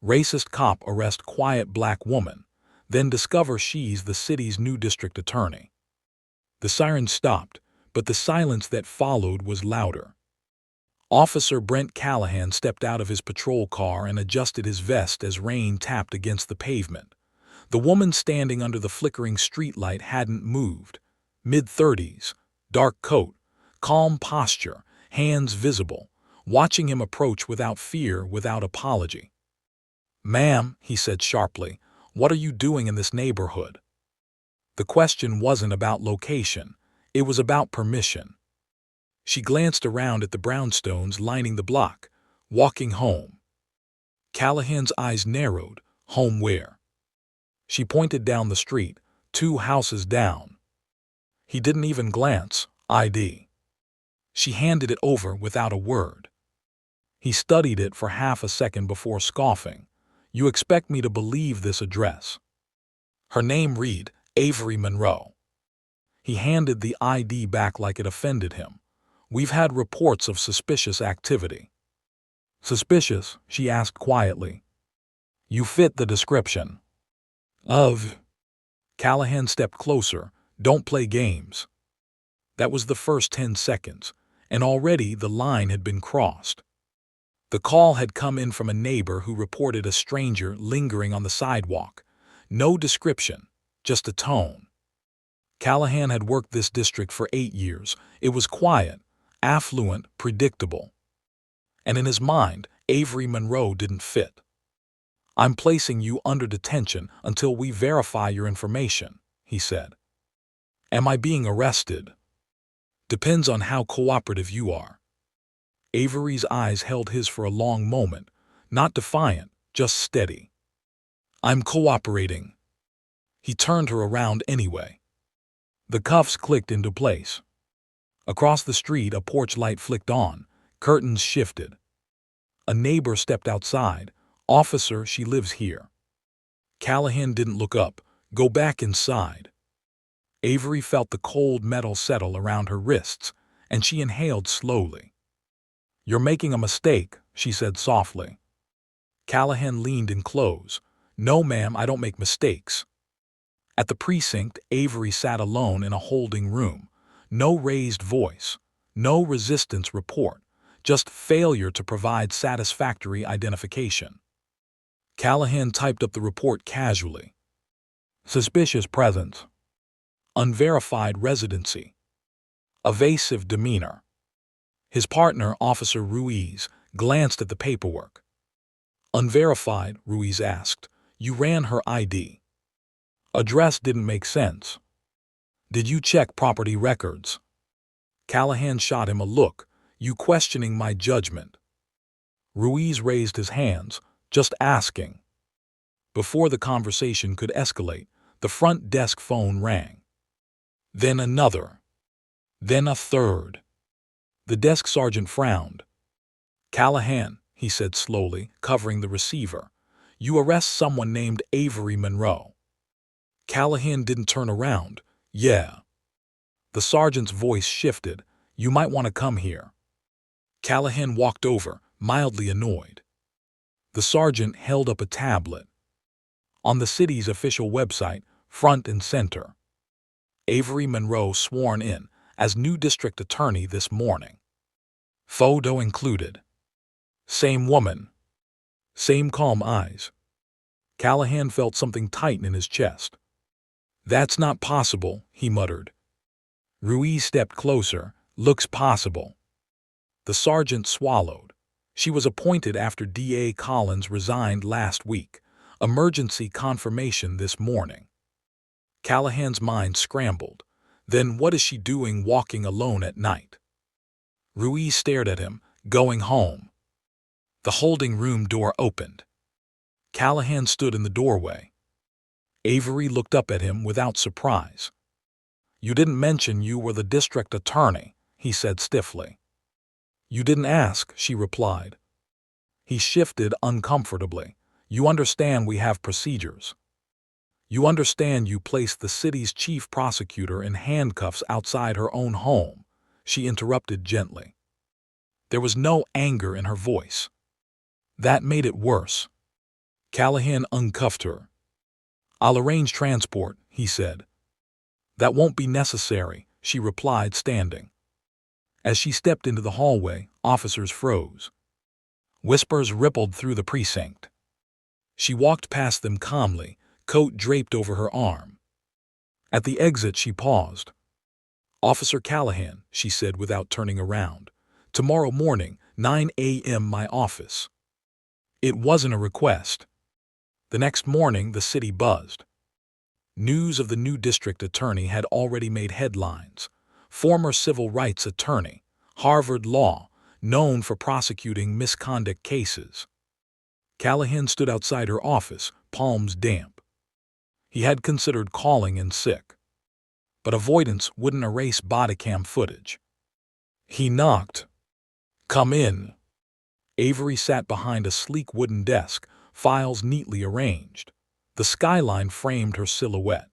Racist cop arrest quiet black woman, then discover she's the city's new district attorney. The siren stopped, but the silence that followed was louder. Officer Brent Callahan stepped out of his patrol car and adjusted his vest as rain tapped against the pavement. The woman standing under the flickering streetlight hadn't moved. Mid-30s, dark coat, calm posture, hands visible, watching him approach without fear, without apology. "Ma'am," he said sharply, "what are you doing in this neighborhood?" The question wasn't about location, it was about permission. She glanced around at the brownstones lining the block. "Walking home." Callahan's eyes narrowed. "Home where?" She pointed down the street, 2 houses down. He didn't even glance. "ID." She handed it over without a word. He studied it for half a second before scoffing. "You expect me to believe this address?" Her name read, Avery Monroe. He handed the ID back like it offended him. "We've had reports of suspicious activity." "Suspicious?" she asked quietly. "You fit the description." "Of?" Callahan stepped closer. "Don't play games." That was the first 10 seconds, and already the line had been crossed. The call had come in from a neighbor who reported a stranger lingering on the sidewalk. No description, just a tone. Callahan had worked this district for 8 years. It was quiet, affluent, predictable. And in his mind, Avery Monroe didn't fit. "I'm placing you under detention until we verify your information," he said. "Am I being arrested?" "Depends on how cooperative you are." Avery's eyes held his for a long moment, not defiant, just steady. "I'm cooperating." He turned her around anyway. The cuffs clicked into place. Across the street, a porch light flicked on. Curtains shifted. A neighbor stepped outside. "Officer, she lives here." Callahan didn't look up. "Go back inside." Avery felt the cold metal settle around her wrists, and she inhaled slowly. "You're making a mistake," she said softly. Callahan leaned in close. "No, ma'am, I don't make mistakes." At the precinct, Avery sat alone in a holding room. No raised voice, no resistance report, just failure to provide satisfactory identification. Callahan typed up the report casually. "Suspicious presence. Unverified residency. Evasive demeanor." His partner, Officer Ruiz, glanced at the paperwork. "Unverified?" Ruiz asked. "You ran her ID. Address didn't make sense. Did you check property records?" Callahan shot him a look. "You questioning my judgment?" Ruiz raised his hands. "Just asking." Before the conversation could escalate, the front desk phone rang. Then another. Then a third. The desk sergeant frowned. "Callahan," he said slowly, covering the receiver, "you arrest someone named Avery Monroe." Callahan didn't turn around. "Yeah." The sergeant's voice shifted. "You might want to come here." Callahan walked over, mildly annoyed. The sergeant held up a tablet. On the city's official website, front and center, Avery Monroe sworn in as new district attorney this morning. Photo included. Same woman. Same calm eyes. Callahan felt something tighten in his chest. "That's not possible," he muttered. Ruiz stepped closer. "Looks possible." The sergeant swallowed. "She was appointed after D.A. Collins resigned last week. Emergency confirmation this morning." Callahan's mind scrambled. Then what is she doing walking alone at night? Ruiz stared at him. "Going home." The holding room door opened. Callahan stood in the doorway. Avery looked up at him without surprise. "You didn't mention you were the district attorney," he said stiffly. "You didn't ask," she replied. He shifted uncomfortably. "You understand we have procedures. You understand you placed the city's chief prosecutor in handcuffs outside her own home," she interrupted gently. There was no anger in her voice. That made it worse. Callahan uncuffed her. "I'll arrange transport," he said. "That won't be necessary," she replied, standing. As she stepped into the hallway, officers froze. Whispers rippled through the precinct. She walked past them calmly, coat draped over her arm. At the exit, she paused. "Officer Callahan," she said without turning around. "Tomorrow morning, 9 a.m. my office." It wasn't a request. The next morning, the city buzzed. News of the new district attorney had already made headlines. Former civil rights attorney, Harvard Law, known for prosecuting misconduct cases. Callahan stood outside her office, palms damp. He had considered calling in sick. But avoidance wouldn't erase body cam footage. He knocked. "Come in." Avery sat behind a sleek wooden desk, files neatly arranged. The skyline framed her silhouette.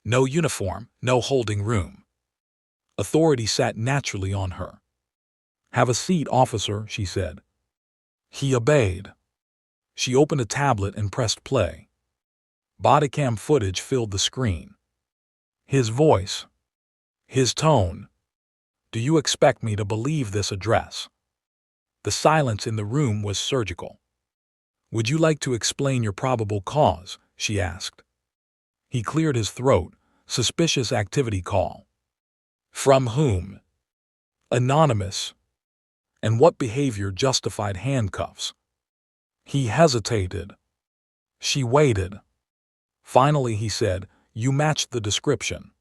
No uniform, no holding room. Authority sat naturally on her. "Have a seat, officer," she said. He obeyed. She opened a tablet and pressed play. Bodycam footage filled the screen. His voice. His tone. "Do you expect me to believe this address?" The silence in the room was surgical. "Would you like to explain your probable cause?" she asked. He cleared his throat. "Suspicious activity call." "From whom?" "Anonymous." "And what behavior justified handcuffs?" He hesitated. She waited. Finally, he said, "You matched the description."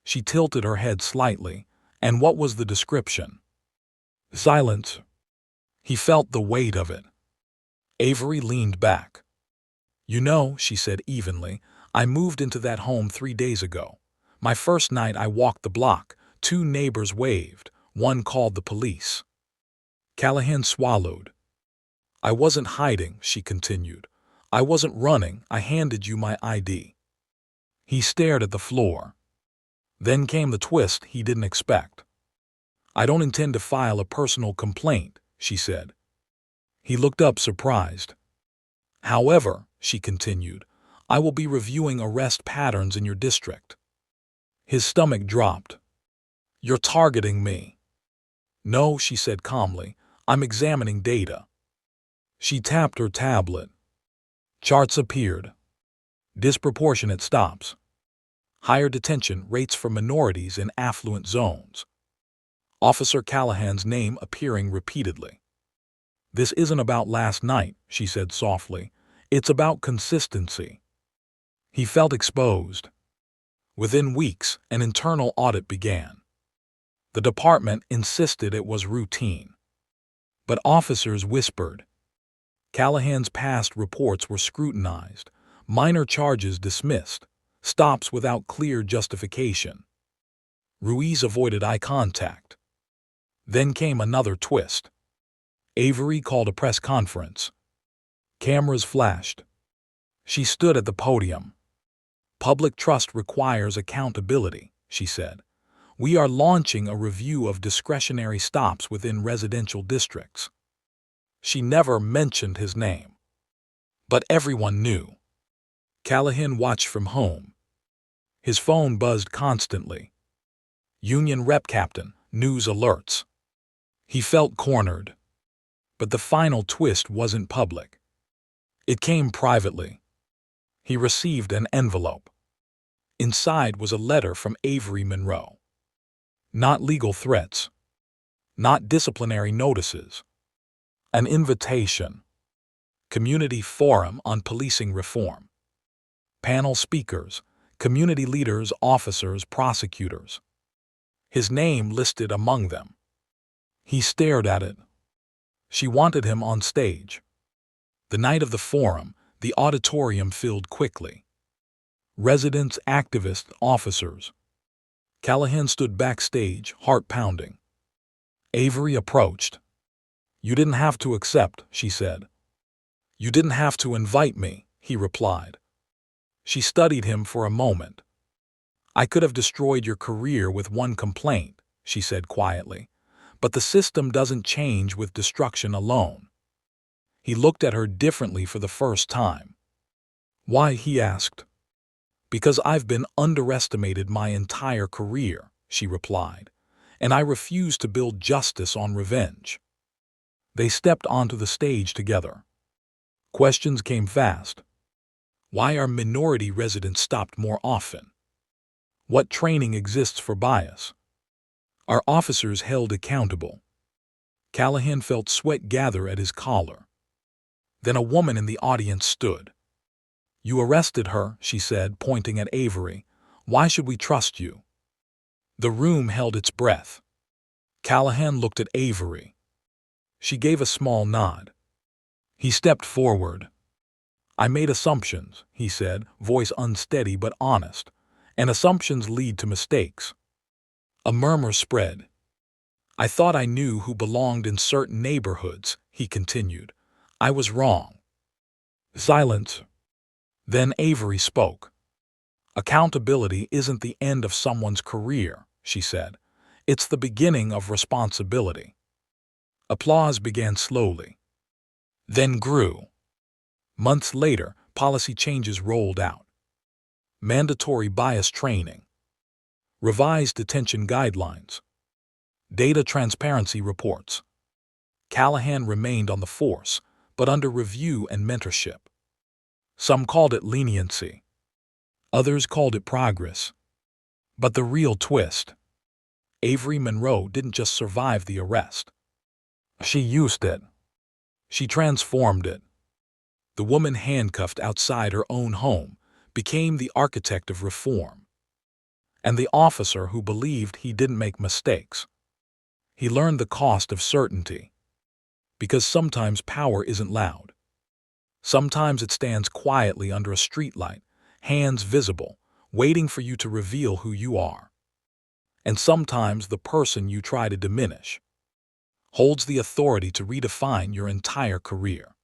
She tilted her head slightly. "And what was the description?" Silence. He felt the weight of it. Avery leaned back. "You know," she said evenly, "I moved into that home 3 days ago. My first night I walked the block. 2 neighbors waved. 1 called the police." Callahan swallowed. "I wasn't hiding," she continued. "I wasn't running. I handed you my ID." He stared at the floor. Then came the twist he didn't expect. "I don't intend to file a personal complaint," she said. He looked up surprised. "However," she continued, "I will be reviewing arrest patterns in your district." His stomach dropped. "You're targeting me." "No," she said calmly. "I'm examining data." She tapped her tablet. Charts appeared. Disproportionate stops. Higher detention rates for minorities in affluent zones. Officer Callahan's name appearing repeatedly. "This isn't about last night," she said softly. "It's about consistency." He felt exposed. Within weeks, an internal audit began. The department insisted it was routine. But officers whispered. Callahan's past reports were scrutinized, minor charges dismissed, stops without clear justification. Ruiz avoided eye contact. Then came another twist. Avery called a press conference. Cameras flashed. She stood at the podium. "Public trust requires accountability," she said. "We are launching a review of discretionary stops within residential districts." She never mentioned his name. But everyone knew. Callahan watched from home. His phone buzzed constantly. Union rep captain, news alerts. He felt cornered. But the final twist wasn't public. It came privately. He received an envelope. Inside was a letter from Avery Monroe. Not legal threats. Not disciplinary notices. An invitation. Community Forum on Policing Reform. Panel speakers, community leaders, officers, prosecutors. His name listed among them. He stared at it. She wanted him on stage. The night of the forum, the auditorium filled quickly. Residents, activists, officers. Callahan stood backstage, heart pounding. Avery approached. "You didn't have to accept," she said. "You didn't have to invite me," he replied. She studied him for a moment. "I could have destroyed your career with 1 complaint," she said quietly. "But the system doesn't change with destruction alone." He looked at her differently for the first time. Why? He asked. Because I've been underestimated my entire career, she replied, and I refuse to build justice on revenge. They stepped onto the stage together. Questions came fast. Why are minority residents stopped more often? What training exists for bias? Are officers held accountable? Callahan felt sweat gather at his collar. Then a woman in the audience stood. You arrested her, she said, pointing at Avery. Why should we trust you? The room held its breath. Callahan looked at Avery. She gave a small nod. He stepped forward. I made assumptions, he said, voice unsteady but honest, and assumptions lead to mistakes. A murmur spread. I thought I knew who belonged in certain neighborhoods, he continued. I was wrong. Silence. Then Avery spoke. Accountability isn't the end of someone's career, she said. It's the beginning of responsibility. Applause began slowly, then grew. Months later, policy changes rolled out. Mandatory bias training, revised detention guidelines, data transparency reports. Callahan remained on the force, but under review and mentorship. Some called it leniency. Others called it progress. But the real twist: Avery Monroe didn't just survive the arrest. She used it. She transformed it. The woman handcuffed outside her own home became the architect of reform. And the officer who believed he didn't make mistakes. He learned the cost of certainty. Because sometimes power isn't loud. Sometimes it stands quietly under a streetlight, hands visible, waiting for you to reveal who you are. And sometimes the person you try to diminish holds the authority to redefine your entire career.